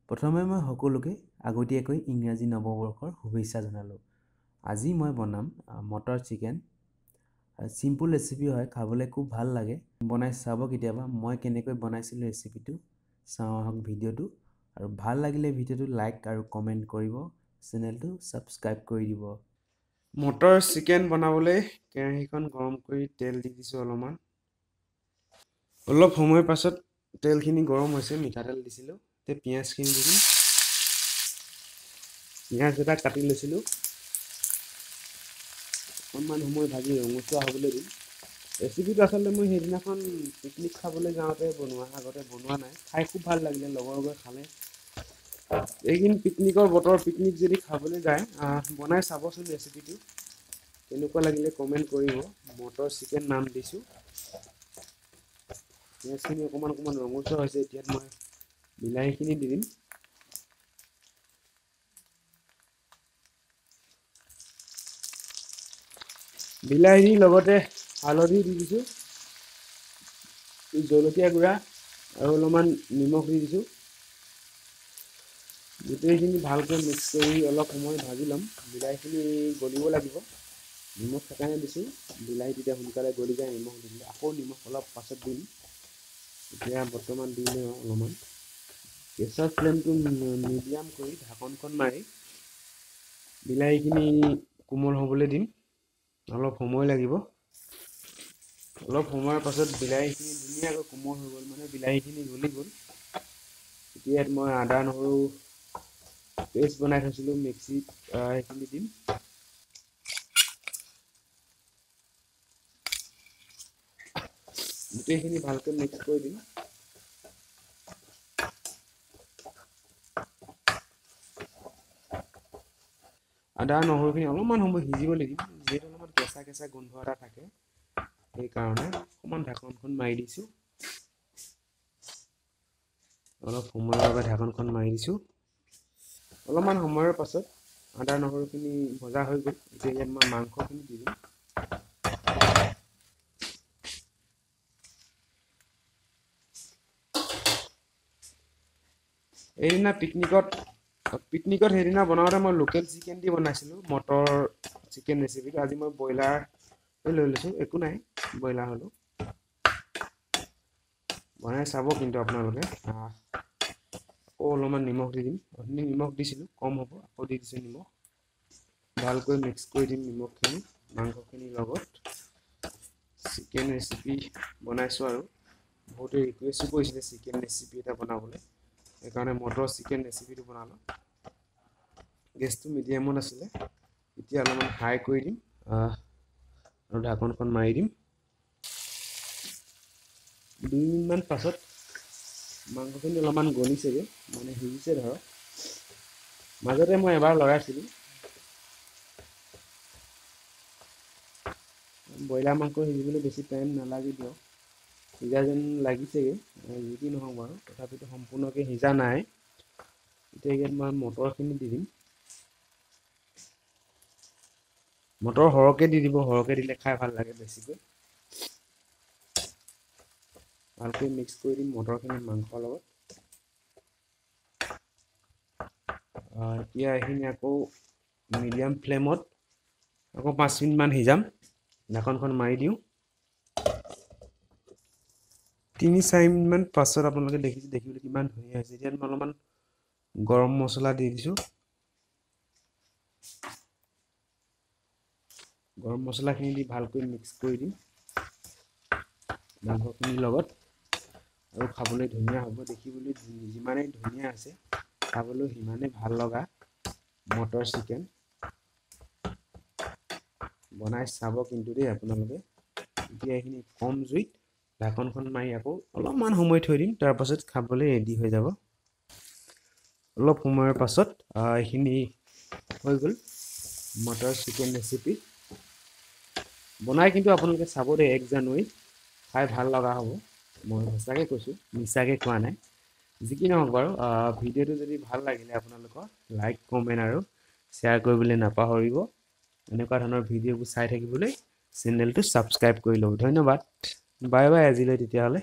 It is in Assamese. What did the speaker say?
প্ৰথমে মই সকলোকে আগতীয়াকৈ ইংৰাজী নৱবৰ্ষৰ শুভেচ্ছা জনালোঁ। আজি মই বনাম মটৰ চিকেন। চিম্পুল ৰেচিপি হয়, খাবলৈ খুব ভাল লাগে। বনাই চাব কেতিয়াবা মই কেনেকৈ বনাইছিলোঁ ৰেচিপিটো। চাওঁ আহক ভিডিঅ'টো, আৰু ভাল লাগিলে ভিডিঅ'টো লাইক আৰু কমেণ্ট কৰিব, চেনেলটো ছাবস্ক্ৰাইব কৰি দিব। মটৰ চিকেন বনাবলৈ কেৰাহীখন গৰম কৰি তেল দি দিছোঁ অলপমান। অলপ সময়ৰ পাছত তেলখিনি গৰম হৈছে, মিঠাতেল দিছিলোঁ। এতিয়া পিঁয়াজখিনি দি দিম। পিঁয়াজ এটা কাটি লৈছিলোঁ, অকণমান সময় ভাজি ৰঙচুৱা হ'বলৈ দিম। ৰেচিপিটো আচলতে মই সেইদিনাখন পিকনিক খাবলৈ যাওঁতে আগতে বনোৱা নাই, খাই খুব ভাল লাগিলে, লগৰবোৰে খালে। এইখিনি পিকনিকৰ বতৰ, পিকনিক যদি খাবলৈ যায় বনাই চাবচোন ৰেচিপিটো, কেনেকুৱা লাগিলে কমেণ্ট কৰিব। মটৰ চিকেন নাম দিছোঁ। পিঁয়াজখিনি অকণমান ৰঙচুৱা হৈছে, এতিয়া মই বিলাহীখিনি দি দিম। বিলাহীৰ লগতে হালধি দি দিছোঁ, জলকীয়া গুড়া আৰু অলপমান নিমখ দি দিছোঁ। গোটেইখিনি ভালকৈ মিক্স কৰি অলপ সময় ভাজি ল'ম। বিলাহীখিনি গলিব লাগিব, নিমখ সেইকাৰণে দিছোঁ। বিলাহী তেতিয়া সোনকালে গলি যায় নিমখ দিলে। আকৌ নিমখ অলপ পাছত দিম। এতিয়া বৰ্তমান দিলে অলপমান গেছৰ ফ্লেমটো মিডিয়াম কৰি ঢাকনখন মাৰি বিলাহীখিনি কোমল হ'বলৈ দিম। অলপ সময় লাগিব। অলপ সময়ৰ পাছত বিলাহীখিনি ধুনীয়াকৈ কোমল হৈ গ'ল, মানে বিলাহীখিনি গলি গ'ল। এতিয়া ইয়াত মই আদা নহৰু পেষ্ট বনাই থৈছিলোঁ মিক্সিত, সেইখিনি দিম। গোটেইখিনি ভালকৈ মিক্স কৰি দিম। আদা নহৰুখিনি অলপমান সময় সিজিবলৈ দিম, যিহেতু অলপমান কেঁচা কেঁচা গোন্ধ এটা থাকে, সেইকাৰণে অকণমান ঢাকনখন মাৰি দিছোঁ। অলপ সময়ৰ বাবে ঢাকনখন মাৰি দিছোঁ। অলপমান সময়ৰ পাছত আদা নহৰুখিনি ভজা হৈ গ'ল। এতিয়া ইয়াত মই মাংসখিনি দি দিম। এইদিনা পিকনিকত সেইদিনা বনাওঁতে মই লোকেল চিকেন দি বনাইছিলোঁ মটৰ চিকেন ৰেচিপিটো। আজি মই ব্ৰইলাৰ লৈ লৈছোঁ, একো নাই ব্ৰইলাৰ হ'লেও। বনাই চাব কিন্তু আপোনালোকে। আকৌ অলপমান নিমখ দি দিম। অথনি নিমখ দিছিলোঁ, কম হ'ব, আকৌ দি দিছোঁ নিমখ। ভালকৈ মিক্স কৰি দিম নিমখখিনি মাংসখিনিৰ লগত। চিকেন ৰেচিপি বনাইছোঁ আৰু বহুতে ৰিকুৱেষ্টো কৰিছিলে চিকেন ৰেচিপি এটা বনাবলৈ, সেইকাৰণে মটৰ চিকেন ৰেচিপিটো বনালোঁ। গেছটো মিডিয়ামত আছিলে, এতিয়া অলপমান হাই কৰি দিম আৰু ঢাকনখন মাৰি দিম। 2 মিনিটমান পাছত মাংসখিনি অলপমান গলিছেগৈ, মানে সিজিছে ধৰক। মাজতে মই এবাৰ লৰাইছিলোঁ। ব্ৰইলাৰ মাংস সিজিবলৈ বেছি টাইম নালাগে দিয়ক, সিজা যেন লাগিছেগৈ, যি কি নহওক বাৰু, তথাপিতো সম্পূৰ্ণকৈ সিজা নাই। এতিয়া ইয়াত মই মটৰখিনি দি দিম। মটৰ সৰহকৈ দি দিব, সৰহকৈ দিলে খাই ভাল লাগে বেছিকৈ। ভালকৈ মিক্স কৰি দিম মটৰখিনি মাংসৰ লগত। এতিয়া এইখিনি আকৌ মিডিয়াম ফ্লেমত আকৌ 5 মিনিটমান সিজাম। ঢাকনখন মাৰি দিওঁ। 3-4 মিনিটমান পাছত আপোনালোকে দেখিবলৈ কিমান ধুনীয়া হৈছে। এতিয়া মই অলপমান গৰম মছলা দি দিছোঁ। গৰম মছলাখিনি দি ভালকৈ মিক্স কৰি দিম মাংসখিনিৰ লগত, আৰু খাবলৈ ধুনীয়া হ'ব। দেখিবলৈ যিমানেই ধুনীয়া আছে, খাবলৈ সিমানেই ভাল লগা মটৰ চিকেন। বনাই চাব কিন্তু দেই আপোনালোকে। এতিয়া এইখিনি কম জুইত ঢাকনখন মাৰি আকৌ অলপমান সময় থৈ দিম, তাৰপাছত খাবলৈ ৰেডি হৈ যাব। অলপ সময়ৰ পাছত এইখিনি হৈ গ'ল মটৰ চিকেন ৰেচিপি। বনাই কিন্তু আপোনালোকে চাব দেই, 1 জানুৱাৰীত খাই ভাল লগা হ'ব। মই সঁচাকৈ কৈছোঁ, মিছাকৈ কোৱা নাই। যি কি নহওক বাৰু, ভিডিঅ'টো যদি ভাল লাগিলে আপোনালোকৰ লাইক কমেণ্ট আৰু শ্বেয়াৰ কৰিবলৈ নাপাহৰিব। এনেকুৱা ধৰণৰ ভিডিঅ'বোৰ চাই থাকিবলৈ চেনেলটো ছাবস্ক্ৰাইব কৰি ল'ব। ধন্যবাদ, বাই বাই আজিলৈ তেতিয়াহ'লে।